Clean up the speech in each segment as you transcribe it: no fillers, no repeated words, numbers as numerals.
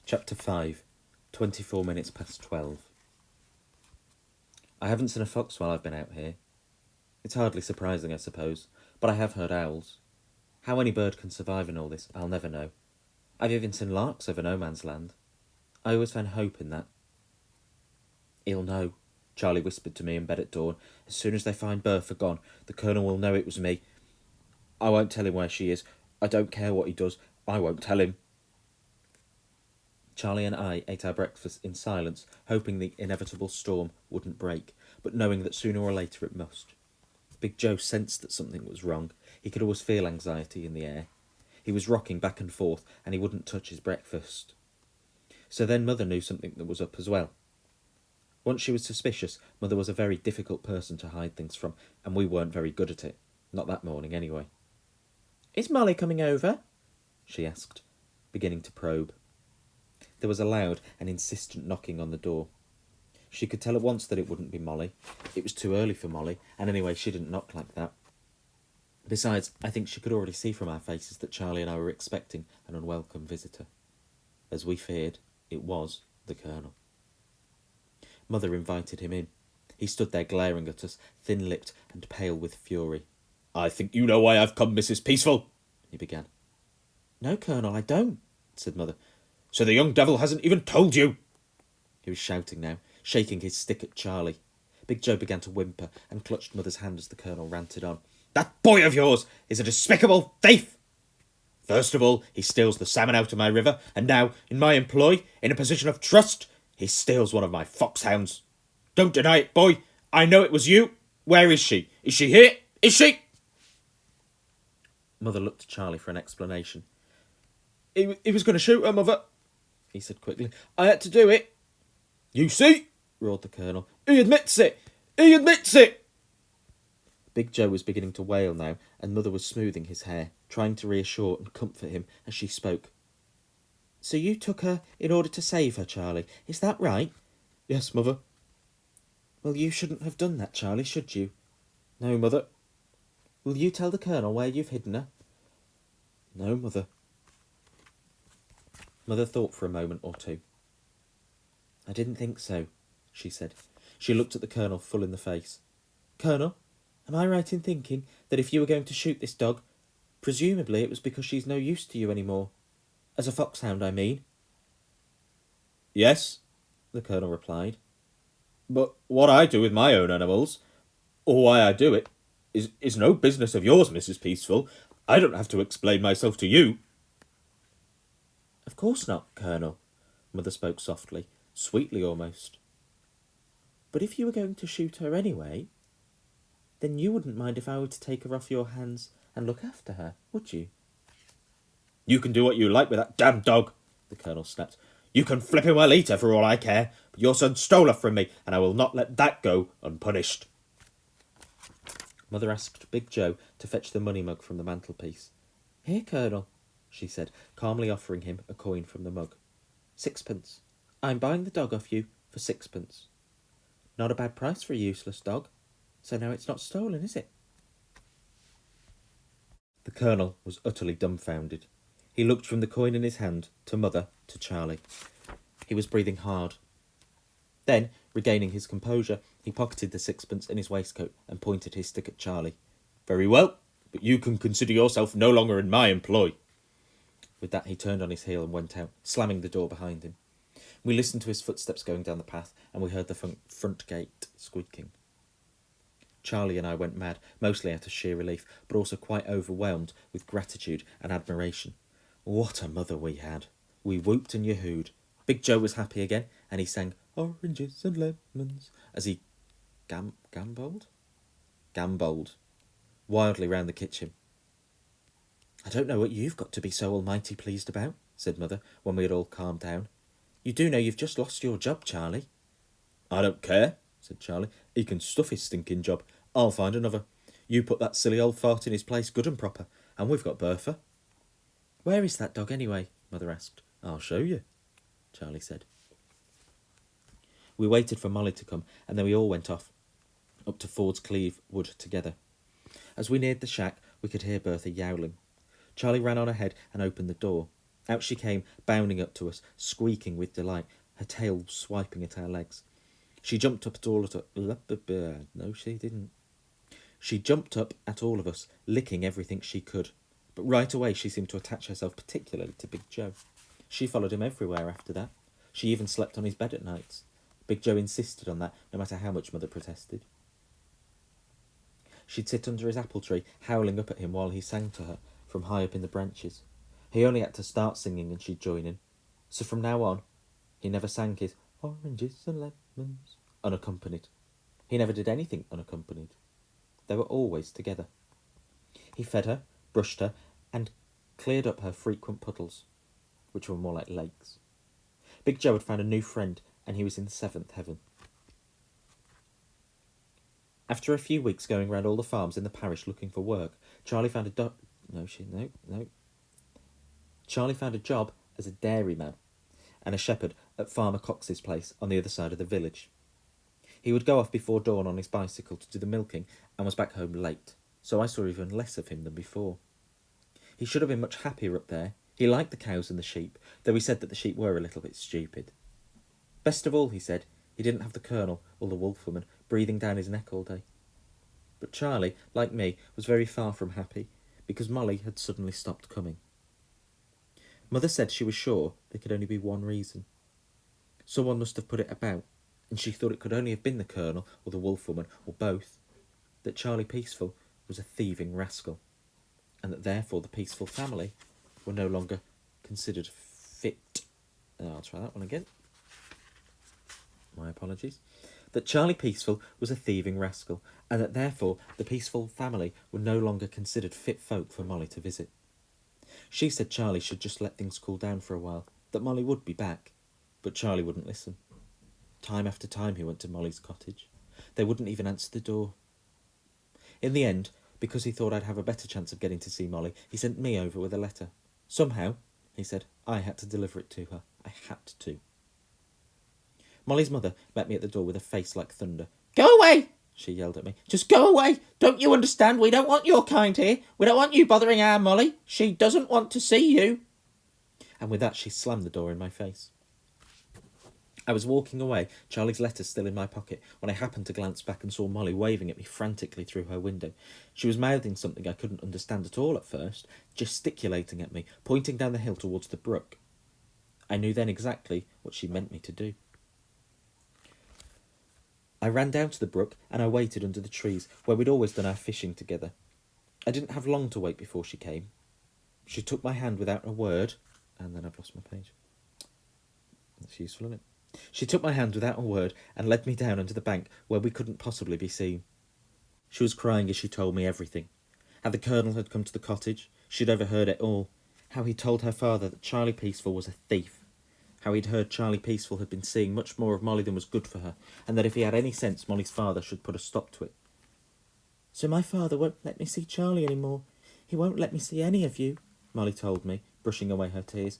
Chapter 5, 24 minutes past 12. I haven't seen a fox while I've been out here. It's hardly surprising, I suppose, but I have heard owls. How any bird can survive in all this, I'll never know. I've even seen larks over no man's land. I always found hope in that. He'll know, Charlie whispered to me in bed at dawn. As soon as they find Bertha gone, the Colonel will know it was me. I won't tell him where she is. I don't care what he does. I won't tell him. Charlie and I ate our breakfast in silence, hoping the inevitable storm wouldn't break, but knowing that sooner or later it must. Big Joe sensed that something was wrong. He could always feel anxiety in the air. He was rocking back and forth, and he wouldn't touch his breakfast. So then Mother knew something that was up as well. Once she was suspicious, Mother was a very difficult person to hide things from, and we weren't very good at it. Not that morning, anyway. "Is Molly coming over?" she asked, beginning to probe. There was a loud and insistent knocking on the door. She could tell at once that it wouldn't be Molly. It was too early for Molly, and anyway she didn't knock like that. Besides, I think she could already see from our faces that Charlie and I were expecting an unwelcome visitor. As we feared, it was the Colonel. Mother invited him in. He stood there glaring at us, thin-lipped and pale with fury. "I think you know why I've come, Mrs. Peaceful," he began. "No, Colonel, I don't," said Mother. "So the young devil hasn't even told you?" He was shouting now, shaking his stick at Charlie. Big Joe began to whimper and clutched Mother's hand as the Colonel ranted on. "That boy of yours is a despicable thief! First of all, he steals the salmon out of my river, and now, in my employ, in a position of trust, he steals one of my foxhounds. Don't deny it, boy. I know it was you. Where is she? Is she here? Is she?" Mother looked to Charlie for an explanation. He was going to shoot her, Mother," he said quickly. "I had to do it." "You see," roared the Colonel. "He admits it! He admits it!" Big Joe was beginning to wail now, and Mother was smoothing his hair, trying to reassure and comfort him as she spoke. "So you took her in order to save her, Charlie, is that right?" "Yes, Mother." "Well, you shouldn't have done that, Charlie, should you?" "No, Mother." "Will you tell the Colonel where you've hidden her?" "No, Mother." Mother thought for a moment or two. "I didn't think so," she said. She looked at the Colonel full in the face. "Colonel, am I right in thinking that if you were going to shoot this dog, presumably it was because she's no use to you any more? As a foxhound, I mean." "Yes," the Colonel replied. "But what I do with my own animals, or why I do it, is no business of yours, Mrs. Peaceful. I don't have to explain myself to you." "Of course not, Colonel," Mother spoke softly, sweetly almost. "But if you were going to shoot her anyway, then you wouldn't mind if I were to take her off your hands and look after her, would you?" "You can do what you like with that damned dog," the Colonel snapped. "You can flip him well eat her for all I care, but your son stole her from me, and I will not let that go unpunished." Mother asked Big Joe to fetch the money mug from the mantelpiece. "Here, Colonel," she said, calmly offering him a coin from the mug. "6p. I'm buying the dog off you for 6p. Not a bad price for a useless dog. So now it's not stolen, is it?" The Colonel was utterly dumbfounded. He looked from the coin in his hand to Mother to Charlie. He was breathing hard. Then, regaining his composure, he pocketed the 6p in his waistcoat and pointed his stick at Charlie. "Very well, but you can consider yourself no longer in my employ." With that, he turned on his heel and went out, slamming the door behind him. We listened to his footsteps going down the path, and we heard the front gate squeaking. Charlie and I went mad, mostly out of sheer relief, but also quite overwhelmed with gratitude and admiration. What a mother we had! We whooped and yahooed. Big Joe was happy again, and he sang "Oranges and Lemons" as he gamboled wildly round the kitchen. "I don't know what you've got to be so almighty pleased about," said Mother, when we had all calmed down. "You do know you've just lost your job, Charlie." "I don't care," said Charlie. "He can stuff his stinking job. I'll find another. You put that silly old fart in his place good and proper, and we've got Bertha." "Where is that dog, anyway?" Mother asked. "I'll show you," Charlie said. We waited for Molly to come, and then we all went off, up to Ford's Cleeve Wood together. As we neared the shack, we could hear Bertha yowling. Charlie ran on ahead and opened the door. Out she came, bounding up to us, squeaking with delight, her tail swiping at our legs. She jumped up at all of us. No, she didn't. She jumped up at all of us, licking everything she could. But right away she seemed to attach herself particularly to Big Joe. She followed him everywhere after that. She even slept on his bed at nights. Big Joe insisted on that, no matter how much Mother protested. She'd sit under his apple tree, howling up at him while he sang to her from high up in the branches. He only had to start singing and she'd join in. So from now on, he never sang his oranges and lemons unaccompanied. He never did anything unaccompanied. They were always together. He fed her, brushed her, and cleared up her frequent puddles, which were more like lakes. Big Joe had found a new friend, and he was in the seventh heaven. After a few weeks going round all the farms in the parish looking for work, Charlie found a Charlie found a job as a dairyman and a shepherd at Farmer Cox's place on the other side of the village. He would go off before dawn on his bicycle to do the milking and was back home late, so I saw even less of him than before. He should have been much happier up there. He liked the cows and the sheep, though he said that the sheep were a little bit stupid. Best of all, he said, he didn't have the Colonel, or the wolf woman, breathing down his neck all day. But Charlie, like me, was very far from happy, because Molly had suddenly stopped coming. Mother said she was sure there could only be one reason. Someone must have put it about, and she thought it could only have been the Colonel, or the wolf woman, or both, that Charlie Peaceful was a thieving rascal, and that therefore the Peaceful family were no longer considered fit. I'll try that one again. My apologies. That Charlie Peaceful was a thieving rascal, and that therefore the Peaceful family were no longer considered fit folk for Molly to visit. She said Charlie should just let things cool down for a while, that Molly would be back, but Charlie wouldn't listen. Time after time he went to Molly's cottage. They wouldn't even answer the door. In the end, because he thought I'd have a better chance of getting to see Molly, he sent me over with a letter. Somehow, he said, I had to deliver it to her. I had to. Molly's mother met me at the door with a face like thunder. "Go away!" she yelled at me. "Just go away! Don't you understand? We don't want your kind here. We don't want you bothering our Molly. She doesn't want to see you." And with that she slammed the door in my face. I was walking away, Charlie's letter still in my pocket, when I happened to glance back and saw Molly waving at me frantically through her window. She was mouthing something I couldn't understand at all at first, gesticulating at me, pointing down the hill towards the brook. I knew then exactly what she meant me to do. I ran down to the brook and I waited under the trees, where we'd always done our fishing together. I didn't have long to wait before she came. She took my hand without a word, and then I've lost my page. That's useful, isn't it? She took my hand without a word and led me down under the bank where we couldn't possibly be seen. She was crying as she told me everything. How the Colonel had come to the cottage, she'd overheard it all. How he'd told her father that Charlie Peaceful was a thief. How he'd heard Charlie Peaceful had been seeing much more of Molly than was good for her, and that if he had any sense, Molly's father should put a stop to it. "So my father won't let me see Charlie any more. He won't let me see any of you," Molly told me, brushing away her tears.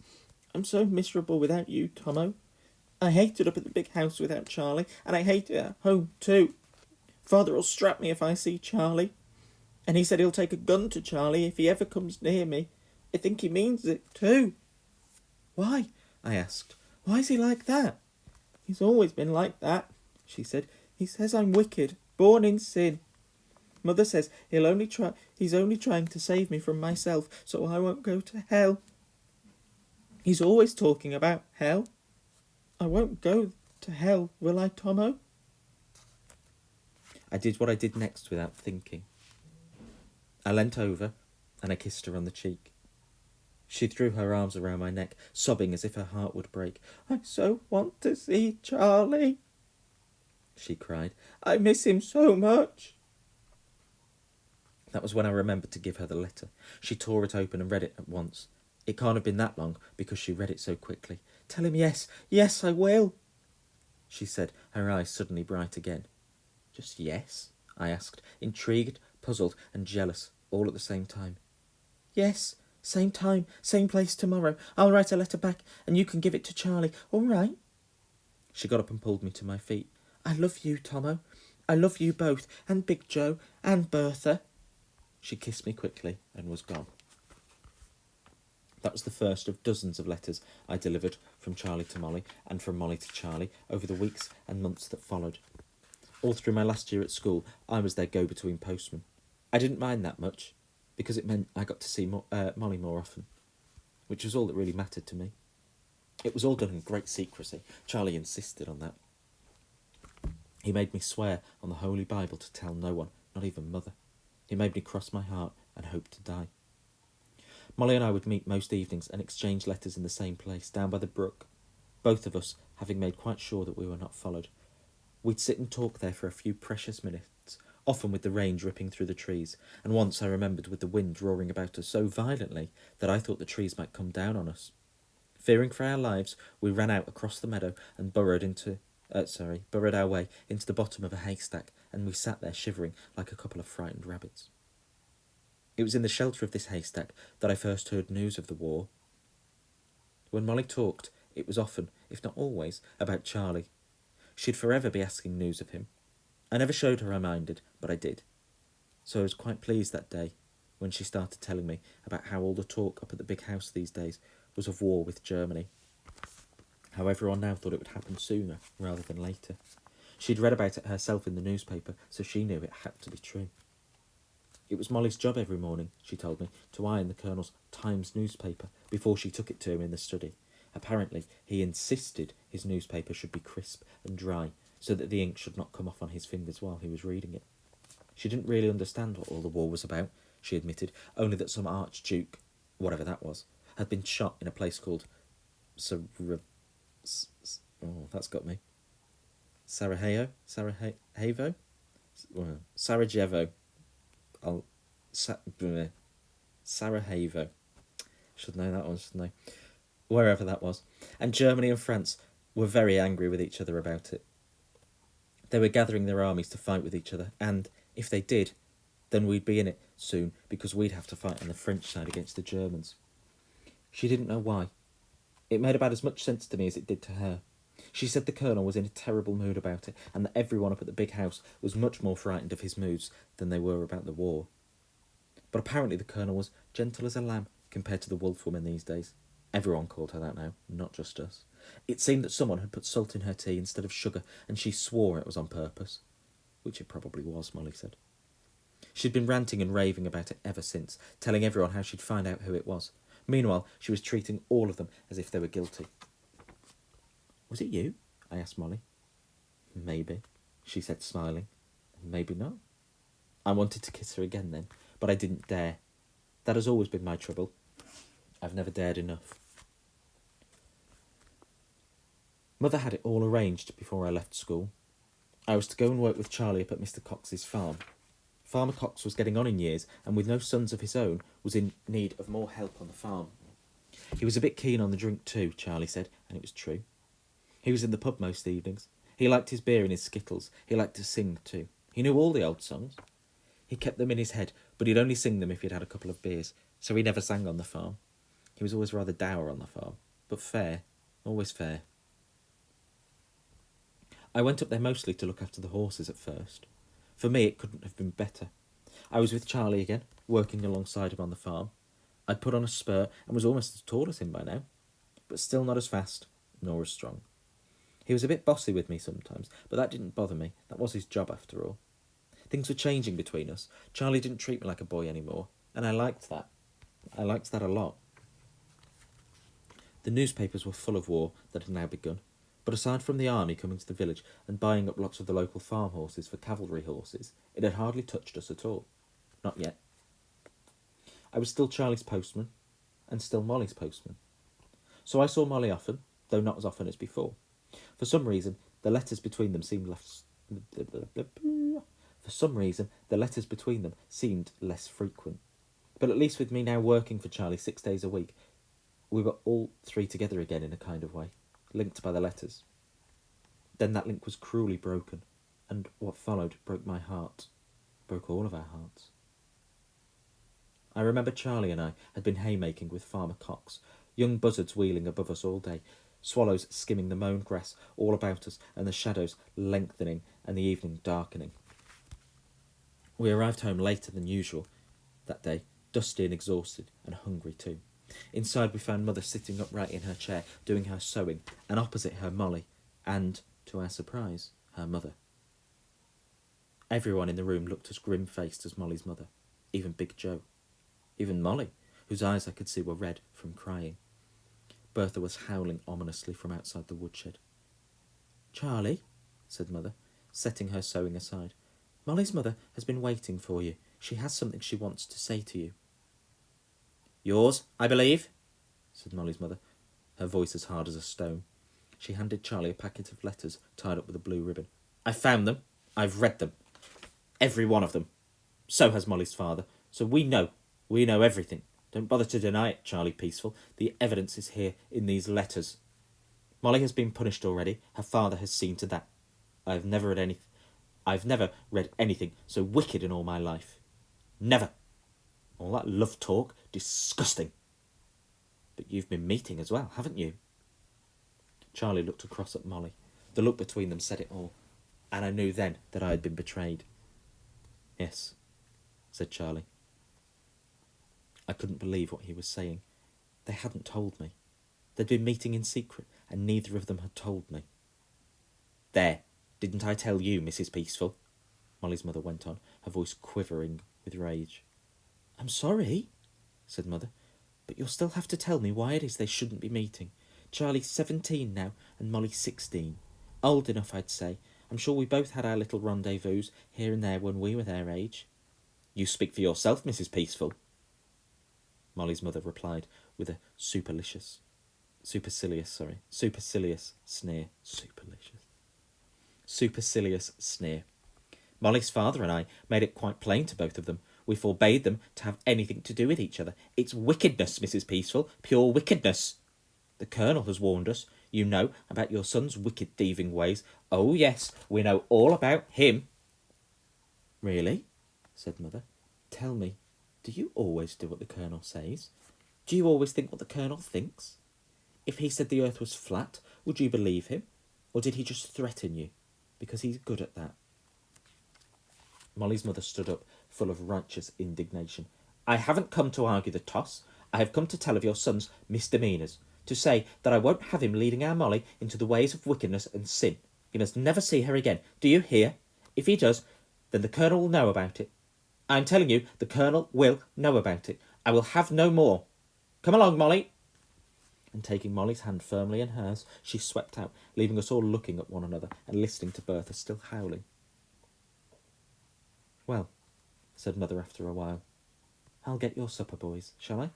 "I'm so miserable without you, Tomo. I hate it up at the big house without Charlie, and I hate it at home too. Father'll strap me if I see Charlie, and he said he'll take a gun to Charlie if he ever comes near me. I think he means it too." "Why?" I asked. "Why is he like that?" "He's always been like that," she said. "He says I'm wicked, born in sin. Mother says he's only trying to save me from myself, so I won't go to hell. He's always talking about hell. I won't go to hell, will I, Tomo?" I did what I did next without thinking. I leant over and I kissed her on the cheek. She threw her arms around my neck, sobbing as if her heart would break. "I so want to see Charlie," she cried. "I miss him so much." That was when I remembered to give her the letter. She tore it open and read it at once. It can't have been that long, because she read it so quickly. "Tell him yes, yes, I will," she said, her eyes suddenly bright again. "Just yes?" I asked, intrigued, puzzled, and jealous, all at the same time. "Yes, same time, same place tomorrow. I'll write a letter back, and you can give it to Charlie, all right?" She got up and pulled me to my feet. "I love you, Tomo. I love you both, and Big Joe, and Bertha." She kissed me quickly and was gone. That was the first of dozens of letters I delivered from Charlie to Molly and from Molly to Charlie over the weeks and months that followed. All through my last year at school, I was their go-between postman. I didn't mind that much, because it meant I got to see Molly more often, which was all that really mattered to me. It was all done in great secrecy. Charlie insisted on that. He made me swear on the Holy Bible to tell no one, not even Mother. He made me cross my heart and hope to die. Molly and I would meet most evenings and exchange letters in the same place, down by the brook, both of us having made quite sure that we were not followed. We'd sit and talk there for a few precious minutes, often with the rain dripping through the trees, and once I remembered with the wind roaring about us so violently that I thought the trees might come down on us. Fearing for our lives, we ran out across the meadow and burrowed our way into the bottom of a haystack, and we sat there shivering like a couple of frightened rabbits. It was in the shelter of this haystack that I first heard news of the war. When Molly talked, it was often, if not always, about Charlie. She'd forever be asking news of him. I never showed her I minded, but I did. So I was quite pleased that day when she started telling me about how all the talk up at the big house these days was of war with Germany. How everyone now thought it would happen sooner rather than later. She'd read about it herself in the newspaper, so she knew it had to be true. It was Molly's job every morning, she told me, to iron the Colonel's Times newspaper before she took it to him in the study. Apparently, he insisted his newspaper should be crisp and dry, so that the ink should not come off on his fingers while he was reading it. She didn't really understand what all the war was about, she admitted, only that some archduke, whatever that was, had been shot in a place called that's got me. Sarajevo? Sarajevo. Sarajevo. Should know that one, shouldn't I? Wherever that was. And Germany and France were very angry with each other about it. They were gathering their armies to fight with each other, and if they did, then we'd be in it soon, because we'd have to fight on the French side against the Germans. She didn't know why. It made about as much sense to me as it did to her. She said the Colonel was in a terrible mood about it, and that everyone up at the big house was much more frightened of his moods than they were about the war. But apparently the Colonel was gentle as a lamb compared to the wolf woman these days. Everyone called her that now, not just us. It seemed that someone had put salt in her tea instead of sugar, and she swore it was on purpose. Which it probably was, Molly said. She'd been ranting and raving about it ever since, telling everyone how she'd find out who it was. Meanwhile, she was treating all of them as if they were guilty. Was it you? I asked Molly. Maybe, she said, smiling. Maybe not. I wanted to kiss her again then, but I didn't dare. That has always been my trouble. I've never dared enough. Mother had it all arranged before I left school. I was to go and work with Charlie up at Mr. Cox's farm. Farmer Cox was getting on in years, and with no sons of his own, was in need of more help on the farm. He was a bit keen on the drink too, Charlie said, and it was true. He was in the pub most evenings. He liked his beer and his skittles. He liked to sing too. He knew all the old songs. He kept them in his head, but he'd only sing them if he'd had a couple of beers, so he never sang on the farm. He was always rather dour on the farm, but fair, always fair. I went up there mostly to look after the horses at first. For me, it couldn't have been better. I was with Charlie again, working alongside him on the farm. I'd put on a spur and was almost as tall as him by now, but still not as fast, nor as strong. He was a bit bossy with me sometimes, but that didn't bother me. That was his job after all. Things were changing between us. Charlie didn't treat me like a boy anymore, and I liked that. I liked that a lot. The newspapers were full of war that had now begun, but aside from the army coming to the village and buying up lots of the local farm horses for cavalry horses, it had hardly touched us at all. Not yet. I was still Charlie's postman, and still Molly's postman. So I saw Molly often, though not as often as before. For some reason, the letters between them seemed less frequent. But at least with me now working for Charlie 6 days a week, we were all three together again in a kind of way, linked by the letters. Then that link was cruelly broken, and what followed broke my heart, broke all of our hearts. I remember Charlie and I had been haymaking with Farmer Cox, young buzzards wheeling above us all day, swallows skimming the mown grass all about us, and the shadows lengthening and the evening darkening. We arrived home later than usual that day, dusty and exhausted, and hungry too. Inside we found Mother sitting upright in her chair, doing her sewing, and opposite her Molly, and, to our surprise, her mother. Everyone in the room looked as grim-faced as Molly's mother, even Big Joe, even Molly, whose eyes I could see were red from crying. Bertha was howling ominously from outside the woodshed. "Charlie," said Mother, setting her sewing aside, "Molly's mother has been waiting for you. She has something she wants to say to you." "Yours, I believe," said Molly's mother, her voice as hard as a stone. She handed Charlie a packet of letters tied up with a blue ribbon. "I've found them. I've read them. Every one of them. So has Molly's father. So we know everything. Don't bother to deny it, Charlie Peaceful. The evidence is here in these letters. Molly has been punished already. Her father has seen to that. I've never read anything so wicked in all my life. Never. All that love talk, disgusting. But you've been meeting as well, haven't you?" Charlie looked across at Molly. The look between them said it all, and I knew then that I had been betrayed. "Yes," said Charlie. I couldn't believe what he was saying. They hadn't told me. They'd been meeting in secret, and neither of them had told me. "There, didn't I tell you, Mrs. Peaceful?" Molly's mother went on, her voice quivering with rage. "I'm sorry," said Mother, "but you'll still have to tell me why it is they shouldn't be meeting. Charlie's 17 now, and Molly's 16. Old enough, I'd say. I'm sure we both had our little rendezvous here and there when we were their age." "You speak for yourself, Mrs. Peaceful," Molly's mother replied with a supercilious sneer. "Molly's father and I made it quite plain to both of them. We forbade them to have anything to do with each other. It's wickedness, Mrs. Peaceful, pure wickedness. The Colonel has warned us. You know about your son's wicked thieving ways. Oh, yes, we know all about him." "Really?" said Mother. "Tell me, do you always do what the Colonel says? Do you always think what the Colonel thinks? If he said the earth was flat, would you believe him? Or did he just threaten you? Because he's good at that." Molly's mother stood up, full of righteous indignation. "I haven't come to argue the toss. I have come to tell of your son's misdemeanours, to say that I won't have him leading our Molly into the ways of wickedness and sin. He must never see her again. Do you hear? If he does, then the Colonel will know about it. I'm telling you, the Colonel will know about it. I will have no more. Come along, Molly." And taking Molly's hand firmly in hers, she swept out, leaving us all looking at one another and listening to Bertha still howling. "Well," said Mother after a while, "I'll get your supper, boys, shall I?"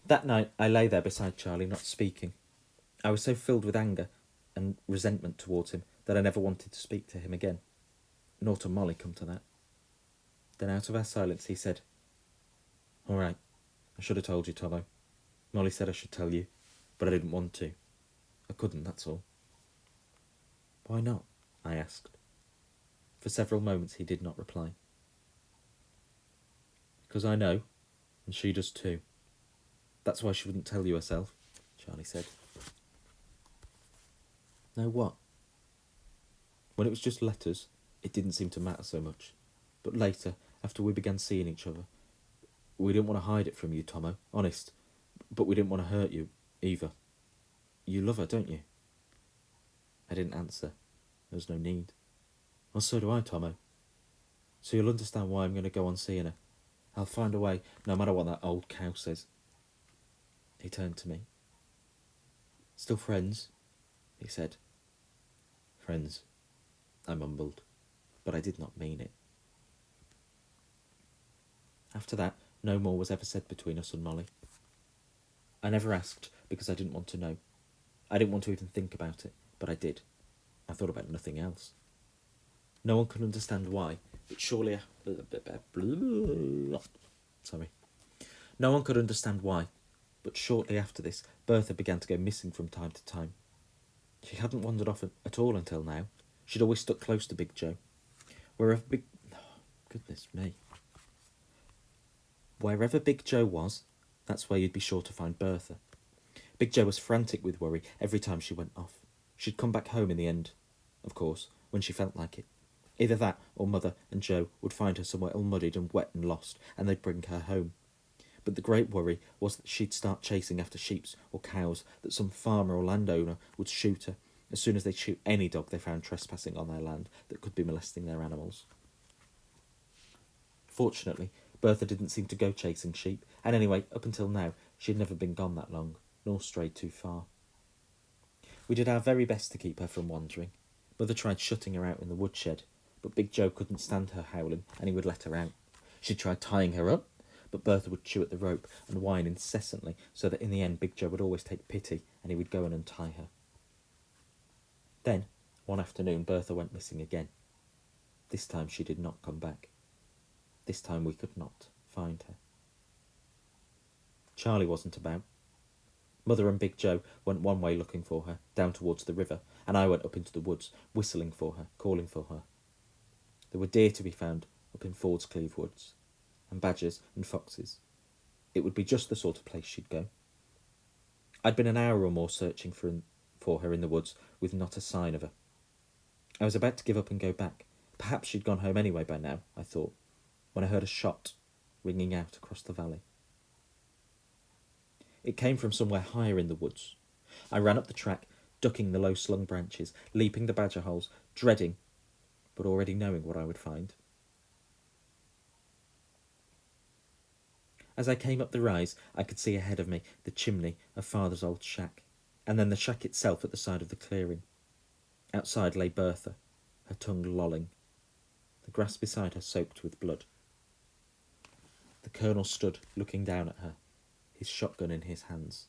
That night I lay there beside Charlie, not speaking. I was so filled with anger and resentment towards him that I never wanted to speak to him again, nor to Molly, come to that. Then out of our silence he said, "All right, I should have told you, Tomo. Molly said I should tell you, but I didn't want to. I couldn't, that's all." "Why not?" I asked. For several moments he did not reply. "Because I know, and she does too. That's why she wouldn't tell you herself," Charlie said. "Know what?" When it was just letters, it didn't seem to matter so much. But later, after we began seeing each other, we didn't want to hide it from you, Tomo, honest. But we didn't want to hurt you, either. You love her, don't you? I didn't answer. There was no need. Well, so do I, Tomo. So you'll understand why I'm going to go on seeing her. I'll find a way, no matter what that old cow says. He turned to me. "Still friends?" he said. "Friends," I mumbled, but I did not mean it. After that, no more was ever said between us and Molly. I never asked because I didn't want to know. I didn't want to even think about it, but I did. I thought about nothing else. No one could understand why, but surely... No one could understand why, but shortly after this, Bertha began to go missing from time to time. She hadn't wandered off at all until now. She'd always stuck close to Big Joe. Wherever Big Joe was, that's where you'd be sure to find Bertha. Big Joe was frantic with worry every time she went off. She'd come back home in the end, of course, when she felt like it. Either that or Mother and Joe would find her somewhere all muddied and wet and lost, and they'd bring her home. But the great worry was that she'd start chasing after sheep or cows, that some farmer or landowner would shoot her, as soon as they'd shoot any dog they found trespassing on their land that could be molesting their animals. Fortunately, Bertha didn't seem to go chasing sheep, and anyway, up until now, she'd never been gone that long, nor strayed too far. We did our very best to keep her from wandering. Mother tried shutting her out in the woodshed, but Big Joe couldn't stand her howling, and he would let her out. She tried tying her up, but Bertha would chew at the rope and whine incessantly, so that in the end Big Joe would always take pity, and he would go and untie her. Then, one afternoon, Bertha went missing again. This time she did not come back. This time we could not find her. Charlie wasn't about. Mother and Big Joe went one way looking for her, down towards the river, and I went up into the woods, whistling for her, calling for her. There were deer to be found up in Fordscleeve Woods, and badgers and foxes. It would be just the sort of place she'd go. I'd been an hour or more searching for her in the woods, with not a sign of her. I was about to give up and go back. Perhaps she'd gone home anyway by now, I thought, when I heard a shot ringing out across the valley. It came from somewhere higher in the woods. I ran up the track, ducking the low-slung branches, leaping the badger holes, dreading, but already knowing what I would find. As I came up the rise, I could see ahead of me the chimney of Father's old shack, and then the shack itself at the side of the clearing. Outside lay Bertha, her tongue lolling, the grass beside her soaked with blood. The Colonel stood, looking down at her, his shotgun in his hands.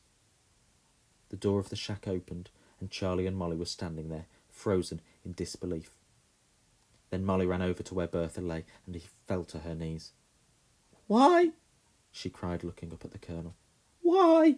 The door of the shack opened, and Charlie and Molly were standing there, frozen in disbelief. Then Molly ran over to where Bertha lay, and he fell to her knees. "Why?" she cried, looking up at the Colonel. "Why?"